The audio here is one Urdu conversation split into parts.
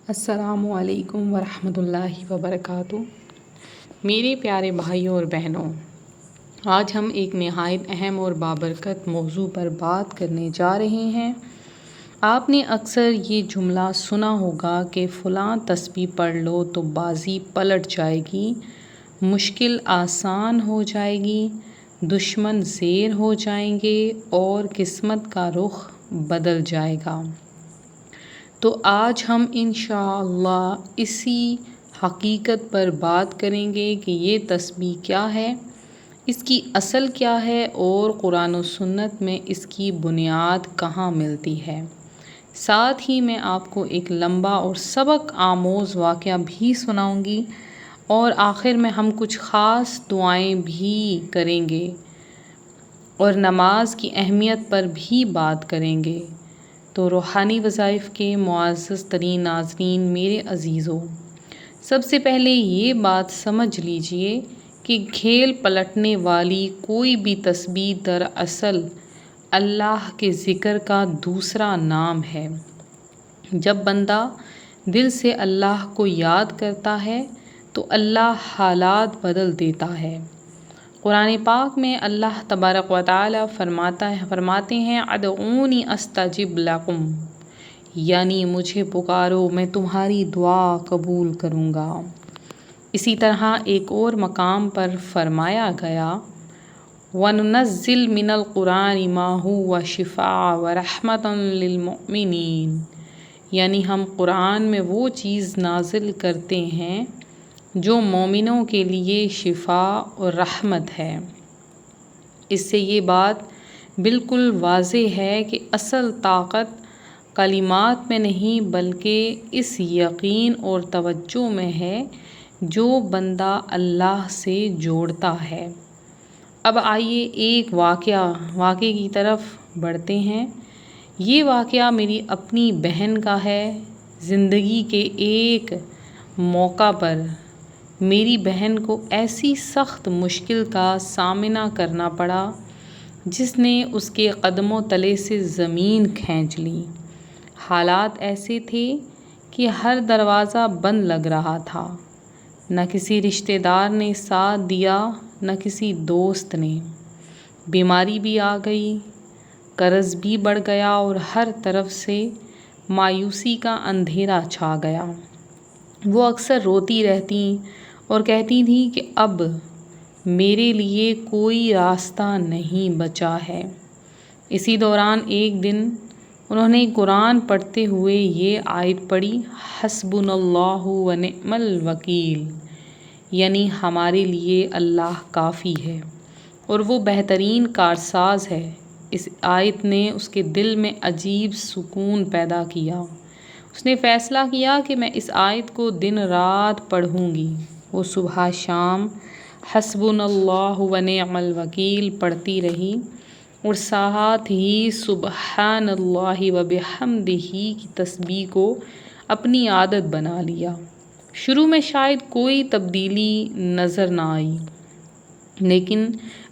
السلام علیکم ورحمۃ اللہ وبرکاتہ۔ میرے پیارے بھائیوں اور بہنوں، آج ہم ایک نہایت اہم اور بابرکت موضوع پر بات کرنے جا رہے ہیں۔ آپ نے اکثر یہ جملہ سنا ہوگا کہ فلاں تسبیح پڑھ لو تو بازی پلٹ جائے گی، مشکل آسان ہو جائے گی، دشمن زیر ہو جائیں گے اور قسمت کا رخ بدل جائے گا۔ تو آج ہم انشاءاللہ اسی حقیقت پر بات کریں گے کہ یہ تسبیح کیا ہے، اس کی اصل کیا ہے اور قرآن و سنت میں اس کی بنیاد کہاں ملتی ہے۔ ساتھ ہی میں آپ کو ایک لمبا اور سبق آموز واقعہ بھی سناؤں گی اور آخر میں ہم کچھ خاص دعائیں بھی کریں گے اور نماز کی اہمیت پر بھی بات کریں گے۔ تو روحانی وظائف کے معزز ترین ناظرین میرے عزیزوں، سب سے پہلے یہ بات سمجھ لیجئے کہ کھیل پلٹنے والی کوئی بھی تسبیح دراصل اللہ کے ذکر کا دوسرا نام ہے۔ جب بندہ دل سے اللہ کو یاد کرتا ہے تو اللہ حالات بدل دیتا ہے۔ قرآن پاک میں اللہ تبارک و تعالی فرماتے ہیں ادعونی استجب لکم، یعنی مجھے پکارو میں تمہاری دعا قبول کروں گا۔ اسی طرح ایک اور مقام پر فرمایا گیا وَنُنَزِّلُ مِنَ الْقُرْآنِ مَا هُوَ شِفَاءٌ وَرَحْمَةٌ لِّلْمُؤْمِنِينَ، یعنی ہم قرآن میں وہ چیز نازل کرتے ہیں جو مومنوں کے لیے شفا اور رحمت ہے۔ اس سے یہ بات بالکل واضح ہے کہ اصل طاقت کلمات میں نہیں بلکہ اس یقین اور توجہ میں ہے جو بندہ اللہ سے جوڑتا ہے۔ اب آئیے ایک واقعے کی طرف بڑھتے ہیں۔ یہ واقعہ میری اپنی بہن کا ہے۔ زندگی کے ایک موقع پر میری بہن کو ایسی سخت مشکل کا سامنا کرنا پڑا جس نے اس کے قدموں تلے سے زمین کھینچ لی۔ حالات ایسے تھے کہ ہر دروازہ بند لگ رہا تھا۔ نہ کسی رشتہ دار نے ساتھ دیا، نہ کسی دوست نے۔ بیماری بھی آ گئی، قرض بھی بڑھ گیا اور ہر طرف سے مایوسی کا اندھیرا چھا گیا۔ وہ اکثر روتی رہتی اور کہتی تھیں کہ اب میرے لیے کوئی راستہ نہیں بچا ہے۔ اسی دوران ایک دن انہوں نے قرآن پڑھتے ہوئے یہ آیت پڑھی حسبنا اللہ ونعم الوکیل، یعنی ہمارے لیے اللہ کافی ہے اور وہ بہترین کارساز ہے۔ اس آیت نے اس کے دل میں عجیب سکون پیدا کیا۔ اس نے فیصلہ کیا کہ میں اس آیت کو دن رات پڑھوں گی۔ وہ صبح شام حسبنا اللہ ونعم الوکیل پڑھتی رہی اور ساتھ ہی سبحان اللہ وبحمدہ کی تسبیح کو اپنی عادت بنا لیا۔ شروع میں شاید کوئی تبدیلی نظر نہ آئی، لیکن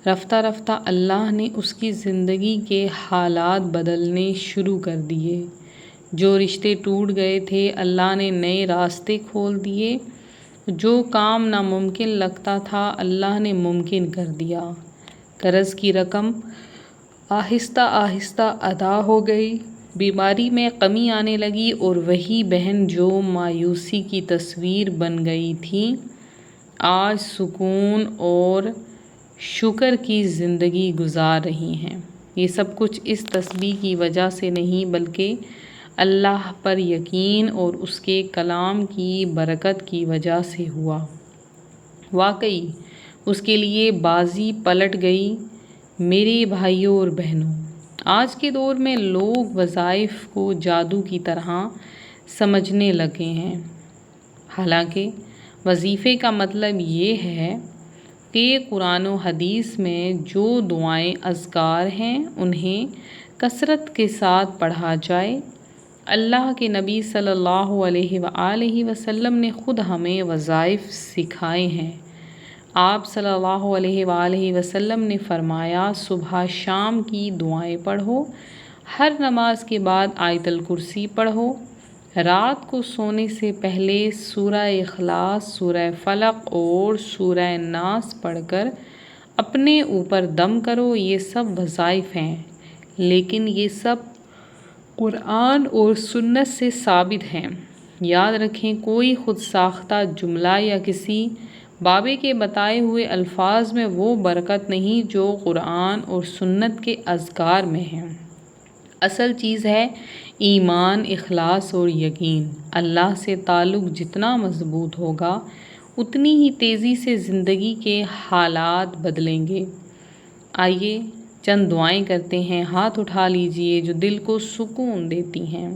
رفتہ رفتہ اللہ نے اس کی زندگی کے حالات بدلنے شروع کر دیے۔ جو رشتے ٹوٹ گئے تھے اللہ نے نئے راستے کھول دیے، جو کام ناممکن لگتا تھا اللہ نے ممکن کر دیا۔ قرض کی رقم آہستہ آہستہ ادا ہو گئی، بیماری میں کمی آنے لگی اور وہی بہن جو مایوسی کی تصویر بن گئی تھی آج سکون اور شکر کی زندگی گزار رہی ہیں۔ یہ سب کچھ اس تسبیح کی وجہ سے نہیں بلکہ اللہ پر یقین اور اس کے کلام کی برکت کی وجہ سے ہوا۔ واقعی اس کے لیے بازی پلٹ گئی۔ میرے بھائیوں اور بہنوں، آج کے دور میں لوگ وظائف کو جادو کی طرح سمجھنے لگے ہیں، حالانکہ وظیفے کا مطلب یہ ہے کہ قرآن و حدیث میں جو دعائیں اذکار ہیں انہیں کثرت کے ساتھ پڑھا جائے۔ اللہ کے نبی صلی اللہ علیہ وآلہ وسلم نے خود ہمیں وظائف سکھائے ہیں۔ آپ صلی اللہ علیہ وآلہ وسلم نے فرمایا صبح شام کی دعائیں پڑھو، ہر نماز کے بعد آیت الکرسی پڑھو، رات کو سونے سے پہلے سورہ اخلاص، سورہ فلق اور سورہ ناس پڑھ کر اپنے اوپر دم کرو۔ یہ سب وظائف ہیں، لیکن یہ سب قرآن اور سنت سے ثابت ہیں۔ یاد رکھیں، کوئی خود ساختہ جملہ یا کسی بابے کے بتائے ہوئے الفاظ میں وہ برکت نہیں جو قرآن اور سنت کے اذکار میں ہے۔ اصل چیز ہے ایمان، اخلاص اور یقین۔ اللہ سے تعلق جتنا مضبوط ہوگا، اتنی ہی تیزی سے زندگی کے حالات بدلیں گے۔ آئیے چند دعائیں کرتے ہیں، ہاتھ اٹھا لیجئے جو دل کو سکون دیتی ہیں۔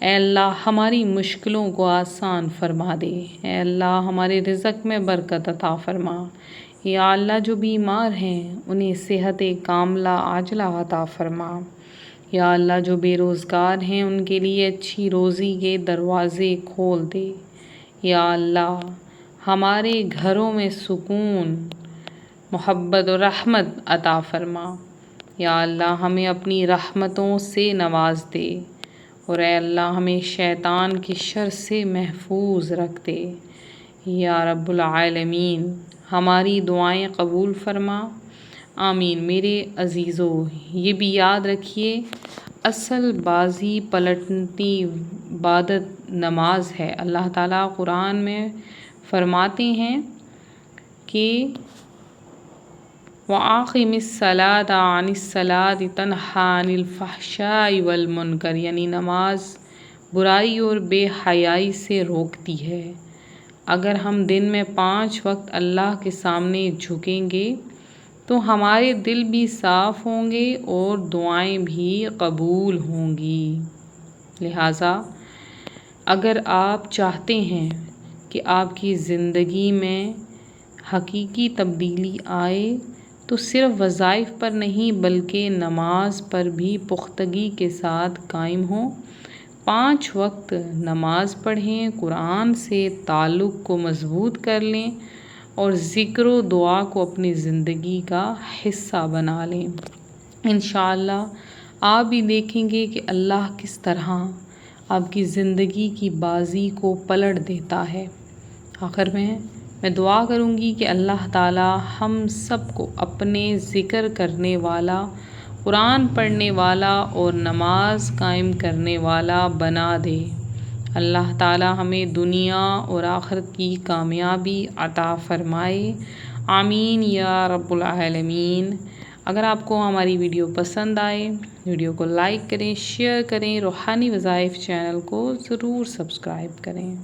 اے اللہ، ہماری مشکلوں کو آسان فرما دے۔ اے اللہ، ہمارے رزق میں برکت عطا فرما۔ یا اللہ، جو بیمار ہیں انہیں صحت کاملہ عاجلہ عطا فرما۔ یا اللہ، جو بے روزگار ہیں ان کے لیے اچھی روزی کے دروازے کھول دے۔ یا اللہ، ہمارے گھروں میں سکون، محبت اور رحمت عطا فرما۔ یا اللہ، ہمیں اپنی رحمتوں سے نواز دے، اور اے اللہ، ہمیں شیطان کی شر سے محفوظ رکھ دے۔ یا رب العالمین، ہماری دعائیں قبول فرما۔ آمین۔ میرے عزیزو، یہ بھی یاد رکھیے، اصل بازی پلٹنی عبادت نماز ہے۔ اللہ تعالیٰ قرآن میں فرماتے ہیں کہ وَأَقِمِ الصَّلَاةَ عَنِ الصَّلَاةِ تَنْهَىٰ عَنِ الْفَحْشَاءِ وَالْمُنکَرِ، یعنی نماز برائی اور بے حیائی سے روکتی ہے۔ اگر ہم دن میں 5 وقت اللہ کے سامنے جھکیں گے تو ہمارے دل بھی صاف ہوں گے اور دعائیں بھی قبول ہوں گی۔ لہٰذا اگر آپ چاہتے ہیں کہ آپ کی زندگی میں حقیقی تبدیلی آئے تو صرف وظائف پر نہیں بلکہ نماز پر بھی پختگی کے ساتھ قائم ہوں۔ 5 وقت نماز پڑھیں، قرآن سے تعلق کو مضبوط کر لیں اور ذکر و دعا کو اپنی زندگی کا حصہ بنا لیں۔ انشاءاللہ آپ بھی دیکھیں گے کہ اللہ کس طرح آپ کی زندگی کی بازی کو پلٹ دیتا ہے۔ آخر میں دعا کروں گی کہ اللہ تعالیٰ ہم سب کو اپنے ذکر کرنے والا، قرآن پڑھنے والا اور نماز قائم کرنے والا بنا دے۔ اللہ تعالیٰ ہمیں دنیا اور آخرت کی کامیابی عطا فرمائے۔ آمین یا رب العالمین۔ اگر آپ کو ہماری ویڈیو پسند آئے، ویڈیو کو لائک کریں، شیئر کریں، روحانی وظائف چینل کو ضرور سبسکرائب کریں۔